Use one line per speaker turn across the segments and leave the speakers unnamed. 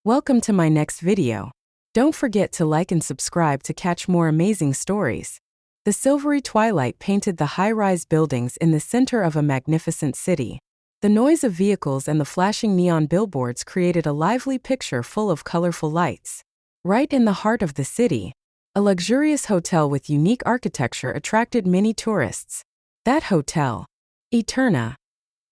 Welcome to my next video. Don't forget to like and subscribe to catch more amazing stories. The silvery twilight painted the high-rise buildings in the center of a magnificent city. The noise of vehicles and the flashing neon billboards created a lively picture full of colorful lights. Right in the heart of the city, a luxurious hotel with unique architecture attracted many tourists. That hotel, Eterna,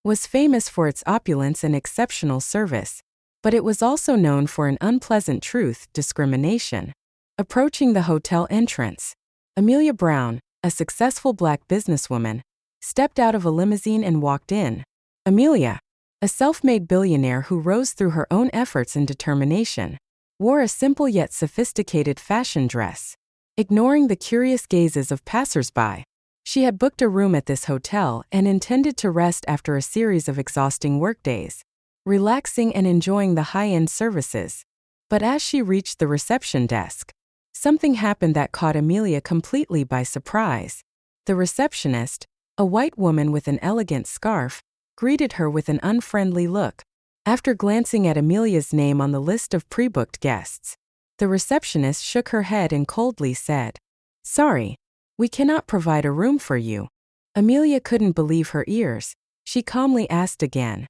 was famous for its opulence and exceptional service, but it was also known for an unpleasant truth: discrimination. Approaching the hotel entrance, Amelia Brown, a successful black businesswoman, stepped out of a limousine and walked in. Amelia, a self-made billionaire who rose through her own efforts and determination, wore a simple yet sophisticated fashion dress. Ignoring the curious gazes of passers-by, she had booked a room at this hotel and intended to rest after a series of exhausting workdays, relaxing and enjoying the high-end services. But as she reached the reception desk, something happened that caught Amelia completely by surprise. The receptionist, a white woman with an elegant scarf, greeted her with an unfriendly look. After glancing at Amelia's name on the list of pre-booked guests, the receptionist shook her head and coldly said, "Sorry, we cannot provide a room for you." Amelia couldn't believe her ears. She calmly asked again,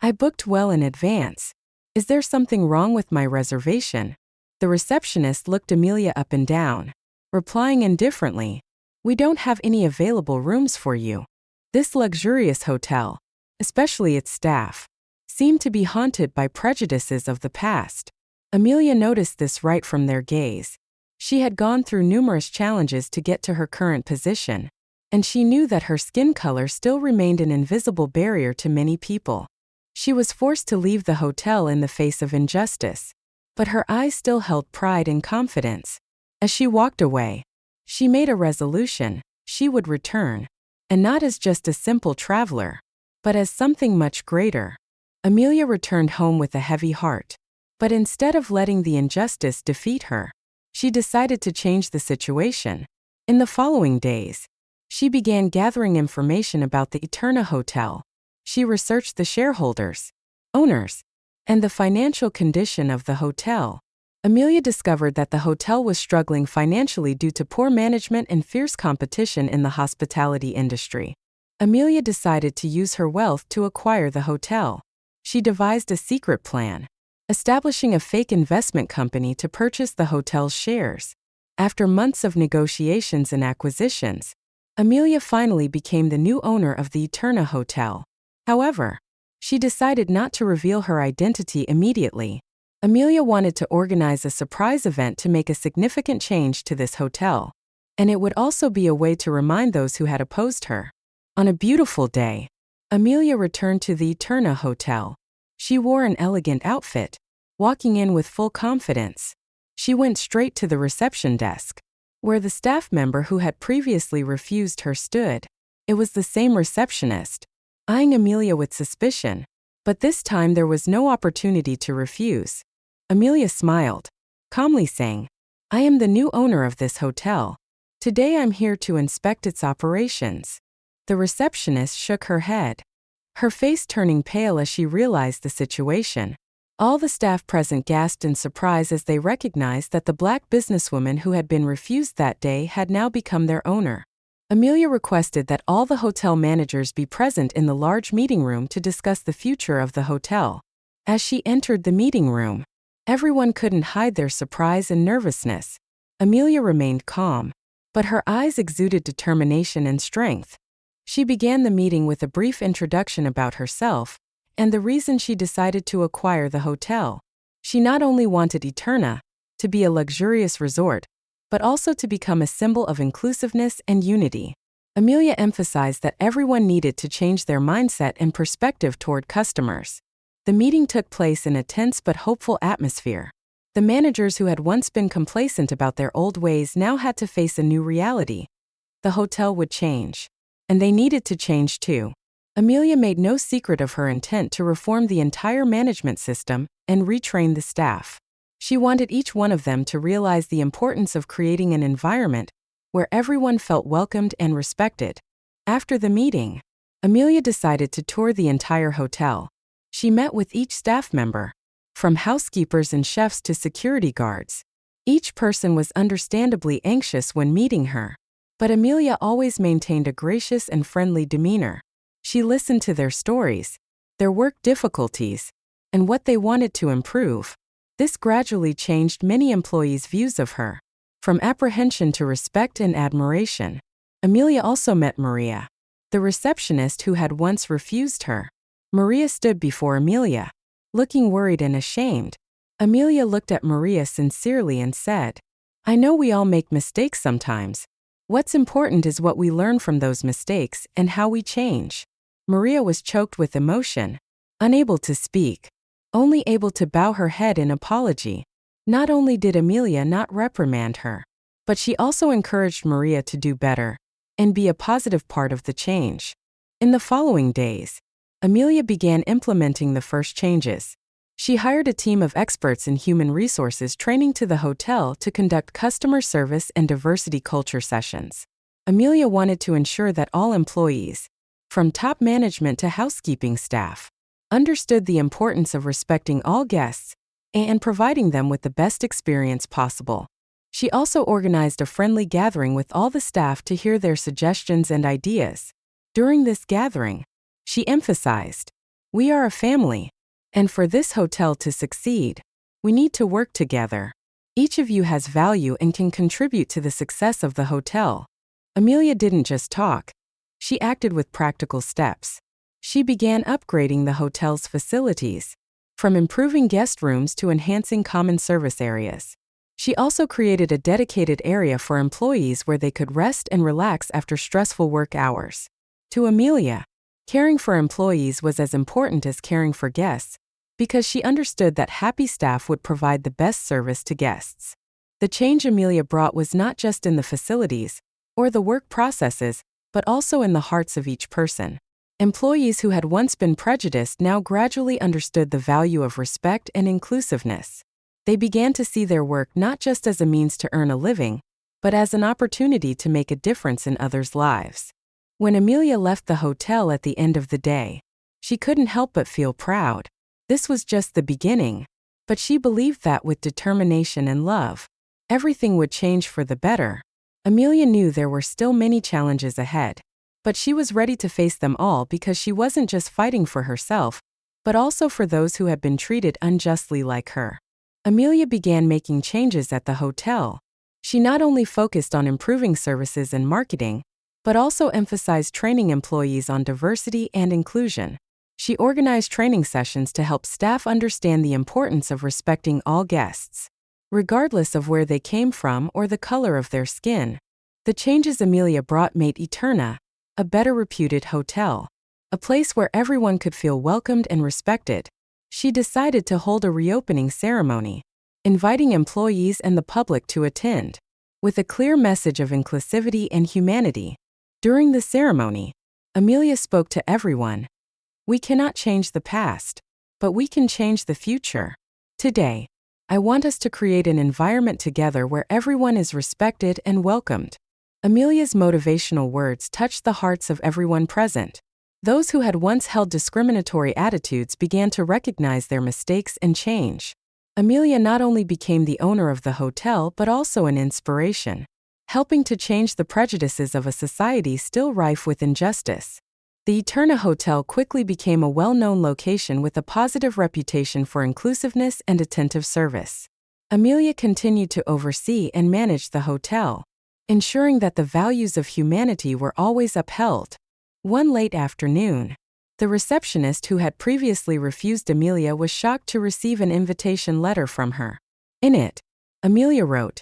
"I booked well in advance. Is there something wrong with my reservation?" The receptionist looked Amelia up and down, replying indifferently, "We don't have any available rooms for you. This luxurious hotel, especially its staff, seemed to be haunted by prejudices of the past." Amelia noticed this right from their gaze. She had gone through numerous challenges to get to her current position, and she knew that her skin color still remained an invisible barrier to many people. She was forced to leave the hotel in the face of injustice, but her eyes still held pride and confidence. As she walked away, she made a resolution: she would return, and not as just a simple traveler, but as something much greater. Amelia returned home with a heavy heart, but instead of letting the injustice defeat her, she decided to change the situation. In the following days, she began gathering information about the Eterna Hotel. She researched the shareholders, owners, and the financial condition of the hotel. Amelia discovered that the hotel was struggling financially due to poor management and fierce competition in the hospitality industry. Amelia decided to use her wealth to acquire the hotel. She devised a secret plan, establishing a fake investment company to purchase the hotel's shares. After months of negotiations and acquisitions, Amelia finally became the new owner of the Eterna Hotel. However, she decided not to reveal her identity immediately. Amelia wanted to organize a surprise event to make a significant change to this hotel, and it would also be a way to remind those who had opposed her. On a beautiful day, Amelia returned to the Eterna Hotel. She wore an elegant outfit, walking in with full confidence. She went straight to the reception desk, where the staff member who had previously refused her stood. It was the same receptionist, eyeing Amelia with suspicion, but this time there was no opportunity to refuse. Amelia smiled, calmly saying, "I am the new owner of this hotel. Today I'm here to inspect its operations." The receptionist shook her head, her face turning pale as she realized the situation. All the staff present gasped in surprise as they recognized that the black businesswoman who had been refused that day had now become their owner. Amelia requested that all the hotel managers be present in the large meeting room to discuss the future of the hotel. As she entered the meeting room, everyone couldn't hide their surprise and nervousness. Amelia remained calm, but her eyes exuded determination and strength. She began the meeting with a brief introduction about herself and the reason she decided to acquire the hotel. She not only wanted Eterna to be a luxurious resort, but also to become a symbol of inclusiveness and unity. Amelia emphasized that everyone needed to change their mindset and perspective toward customers. The meeting took place in a tense but hopeful atmosphere. The managers who had once been complacent about their old ways now had to face a new reality. The hotel would change, and they needed to change too. Amelia made no secret of her intent to reform the entire management system and retrain the staff. She wanted each one of them to realize the importance of creating an environment where everyone felt welcomed and respected. After the meeting, Amelia decided to tour the entire hotel. She met with each staff member, from housekeepers and chefs to security guards. Each person was understandably anxious when meeting her. But Amelia always maintained a gracious and friendly demeanor. She listened to their stories, their work difficulties, and what they wanted to improve. This gradually changed many employees' views of her. From apprehension to respect and admiration. Amelia also met Maria, the receptionist who had once refused her. Maria stood before Amelia, looking worried and ashamed. Amelia looked at Maria sincerely and said, "I know we all make mistakes sometimes. What's important is what we learn from those mistakes and how we change." Maria was choked with emotion, unable to speak, only able to bow her head in apology. Not only did Amelia not reprimand her, but she also encouraged Maria to do better and be a positive part of the change. In the following days, Amelia began implementing the first changes. She hired a team of experts in human resources training to the hotel to conduct customer service and diversity culture sessions. Amelia wanted to ensure that all employees, from top management to housekeeping staff, understood the importance of respecting all guests and providing them with the best experience possible. She also organized a friendly gathering with all the staff to hear their suggestions and ideas. During this gathering, she emphasized, "We are a family, and for this hotel to succeed, we need to work together. Each of you has value and can contribute to the success of the hotel." Amelia didn't just talk, she acted with practical steps. She began upgrading the hotel's facilities, from improving guest rooms to enhancing common service areas. She also created a dedicated area for employees where they could rest and relax after stressful work hours. To Amelia, caring for employees was as important as caring for guests, because she understood that happy staff would provide the best service to guests. The change Amelia brought was not just in the facilities or the work processes, but also in the hearts of each person. Employees who had once been prejudiced now gradually understood the value of respect and inclusiveness. They began to see their work not just as a means to earn a living, but as an opportunity to make a difference in others' lives. When Amelia left the hotel at the end of the day, she couldn't help but feel proud. This was just the beginning, but she believed that with determination and love, everything would change for the better. Amelia knew there were still many challenges ahead, but she was ready to face them all because she wasn't just fighting for herself, but also for those who had been treated unjustly like her. Amelia began making changes at the hotel. She not only focused on improving services and marketing, but also emphasized training employees on diversity and inclusion. She organized training sessions to help staff understand the importance of respecting all guests, regardless of where they came from or the color of their skin. The changes Amelia brought made Eterna a better reputed hotel, a place where everyone could feel welcomed and respected. She decided to hold a reopening ceremony, inviting employees and the public to attend, with a clear message of inclusivity and humanity. During the ceremony, Amelia spoke to everyone. "We cannot change the past, but we can change the future. Today, I want us to create an environment together where everyone is respected and welcomed." Amelia's motivational words touched the hearts of everyone present. Those who had once held discriminatory attitudes began to recognize their mistakes and change. Amelia not only became the owner of the hotel but also an inspiration, helping to change the prejudices of a society still rife with injustice. The Eterna Hotel quickly became a well-known location with a positive reputation for inclusiveness and attentive service. Amelia continued to oversee and manage the hotel, ensuring that the values of humanity were always upheld. One late afternoon, the receptionist who had previously refused Amelia was shocked to receive an invitation letter from her. In it, Amelia wrote,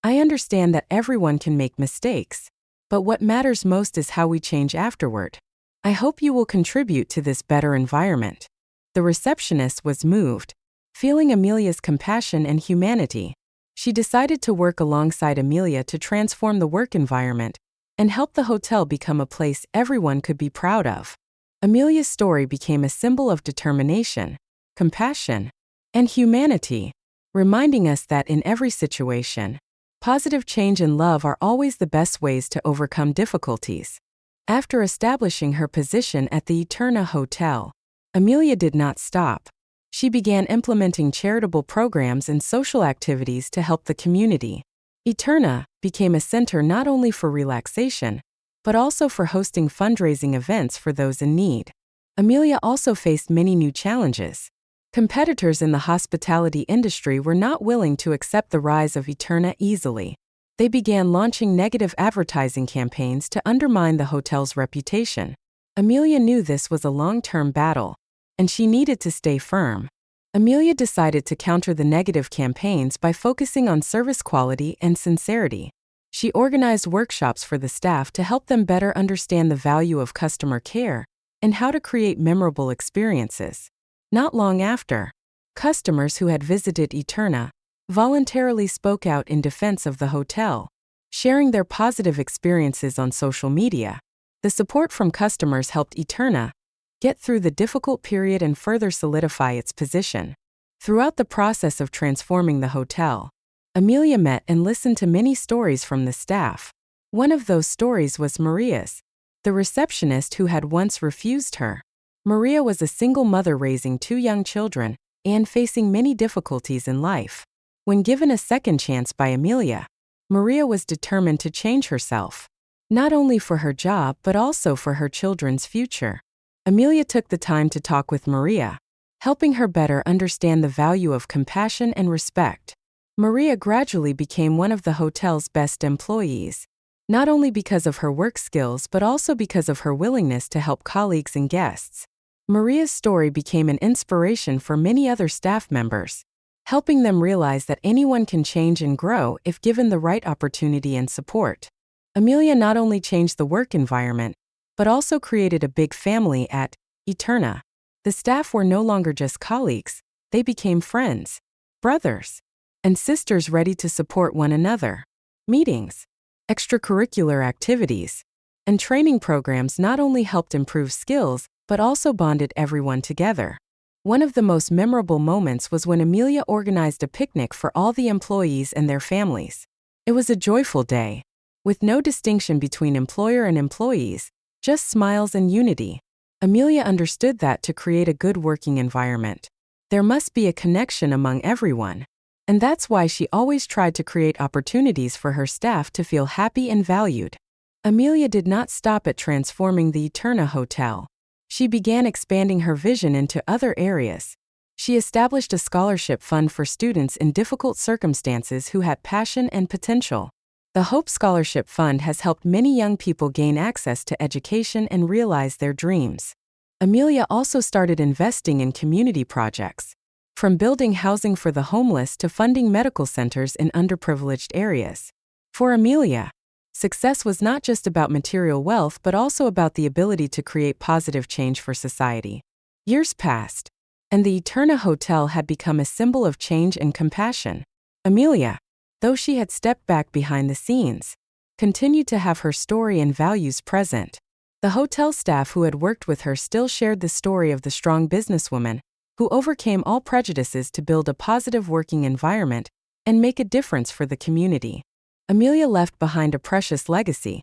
"I understand that everyone can make mistakes, but what matters most is how we change afterward. I hope you will contribute to this better environment." The receptionist was moved, feeling Amelia's compassion and humanity. She decided to work alongside Amelia to transform the work environment and help the hotel become a place everyone could be proud of. Amelia's story became a symbol of determination, compassion, and humanity, reminding us that in every situation, positive change and love are always the best ways to overcome difficulties. After establishing her position at the Eterna Hotel, Amelia did not stop. She began implementing charitable programs and social activities to help the community. Eterna became a center not only for relaxation, but also for hosting fundraising events for those in need. Amelia also faced many new challenges. Competitors in the hospitality industry were not willing to accept the rise of Eterna easily. They began launching negative advertising campaigns to undermine the hotel's reputation. Amelia knew this was a long-term battle, and she needed to stay firm. Amelia decided to counter the negative campaigns by focusing on service quality and sincerity. She organized workshops for the staff to help them better understand the value of customer care and how to create memorable experiences. Not long after, customers who had visited Eterna voluntarily spoke out in defense of the hotel, sharing their positive experiences on social media. The support from customers helped Eterna get through the difficult period and further solidify its position. Throughout the process of transforming the hotel, Amelia met and listened to many stories from the staff. One of those stories was Maria's, the receptionist who had once refused her. Maria was a single mother raising 2 young children and facing many difficulties in life. When given a second chance by Amelia, Maria was determined to change herself, not only for her job but also for her children's future. Amelia took the time to talk with Maria, helping her better understand the value of compassion and respect. Maria gradually became one of the hotel's best employees, not only because of her work skills but also because of her willingness to help colleagues and guests. Maria's story became an inspiration for many other staff members, helping them realize that anyone can change and grow if given the right opportunity and support. Amelia not only changed the work environment, but also created a big family at Eterna. The staff were no longer just colleagues, they became friends, brothers, and sisters ready to support one another. Meetings, extracurricular activities, and training programs not only helped improve skills, but also bonded everyone together. One of the most memorable moments was when Amelia organized a picnic for all the employees and their families. It was a joyful day, with no distinction between employer and employees, just smiles and unity. Amelia understood that to create a good working environment, there must be a connection among everyone. And that's why she always tried to create opportunities for her staff to feel happy and valued. Amelia did not stop at transforming the Eterna Hotel. She began expanding her vision into other areas. She established a scholarship fund for students in difficult circumstances who had passion and potential. The Hope Scholarship Fund has helped many young people gain access to education and realize their dreams. Amelia also started investing in community projects, from building housing for the homeless to funding medical centers in underprivileged areas. For Amelia, success was not just about material wealth but also about the ability to create positive change for society. Years passed, and the Eterna Hotel had become a symbol of change and compassion. Amelia, though she had stepped back behind the scenes, continued to have her story and values present. The hotel staff who had worked with her still shared the story of the strong businesswoman who overcame all prejudices to build a positive working environment and make a difference for the community. Amelia left behind a precious legacy,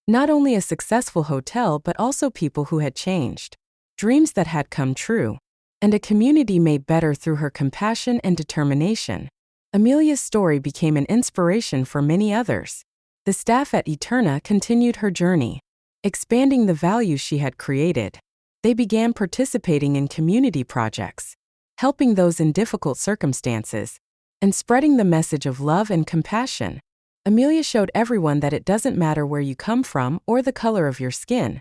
not only a successful hotel but also people who had changed, dreams that had come true, and a community made better through her compassion and determination. Amelia's story became an inspiration for many others. The staff at Eterna continued her journey, expanding the values she had created. They began participating in community projects, helping those in difficult circumstances, and spreading the message of love and compassion. Amelia showed everyone that it doesn't matter where you come from or the color of your skin.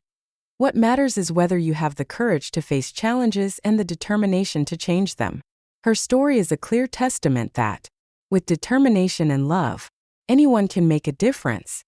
What matters is whether you have the courage to face challenges and the determination to change them. Her story is a clear testament that, with determination and love, anyone can make a difference.